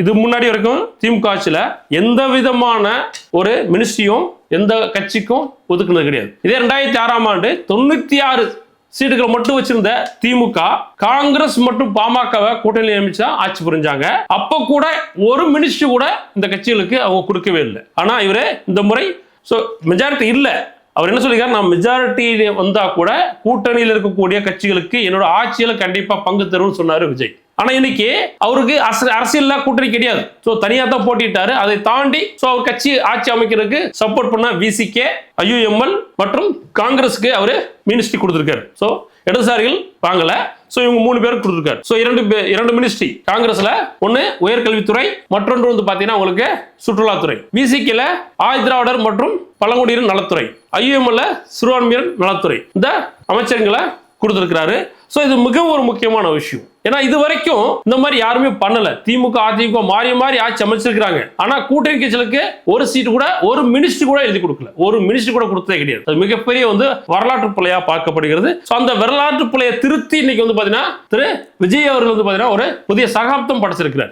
இது முன்னாடி வரைக்கும் திமுக ஆட்சியில எந்த விதமான ஒரு மினிஸ்ட்ரியும் எந்த கட்சிக்கும் ஒதுக்குனது கிடையாது. இதே 2006ஆம் ஆண்டு 96 சீட்டுகளை மட்டும் வச்சிருந்த திமுக காங்கிரஸ் மற்றும் பாமகவை கூட்டணி அமைச்சா ஆட்சி புரிஞ்சாங்க. அப்ப கூட ஒரு மினிஸ்ட்ரி கூட இந்த கட்சிகளுக்கு அவங்க கொடுக்கவே இல்லை. ஆனா இவரு இந்த முறை மெஜாரிட்டி இல்ல, அவர் என்ன சொல்லிருக்காரு, நான் மெஜாரிட்டி வந்தா கூட கூட்டணியில் இருக்கக்கூடிய கட்சிகளுக்கு என்னோட ஆட்சியில கண்டிப்பா பங்கு தரும்னு சொன்னாரு விஜய். ஆனா இன்னைக்கு அவருக்கு அரசியல்ல கூட்டணி கிடையாது, தனியா தான் போட்டிட்டாரு. அதை தாண்டி அவர் கட்சி ஆட்சி அமைக்கிறதுக்கு சப்போர்ட் பண்ண விசிகே, IUML மற்றும் காங்கிரஸுக்கு அவரு மினிஸ்ட்ரி கொடுத்திருக்காரு. இடதுசாரிகள் வாங்கல, இவங்க 3 பேருக்கு கொடுத்திருக்காரு. இரண்டு மினிஸ்ட்ரி காங்கிரஸ்ல, ஒன்னு உயர்கல்வித்துறை, மற்றொன்று வந்து பாத்தீங்கன்னா உங்களுக்கு சுற்றுலாத்துறை. விசிகேல ஆதிதிராவிடர் மற்றும் பழங்குடியினர் நலத்துறை, IUML சிறுபான்மையினர் நலத்துறை. இந்த அமைச்சர்களை கொடுத்திருக்கிறாரு. இது மிக ஒரு முக்கியமான விஷயம். ஏன்னா இது வரைக்கும் இந்த மாதிரி யாருமே பண்ணல. திமுக அதிமுக மாறி மாறி ஆட்சி அமைச்சிருக்காங்க. ஆனா கூட்டணி கட்சிகளுக்கு ஒரு சீட்டு கூட, ஒரு மினிஸ்ட்ரி கூட எழுதி கொடுக்கல, ஒரு மினிஸ்ட்ரி கூட கொடுத்ததே கிடையாது. அது மிகப்பெரிய வரலாற்று பிழையா பார்க்கப்படுகிறது. அந்த வரலாற்று பிழையை திருத்தி இன்னைக்கு பாத்தீங்கன்னா திரு விஜய் அவர்கள் பாத்தீங்கன்னா ஒரு புதிய சகாப்தம் படைச்சிருக்கிறார்.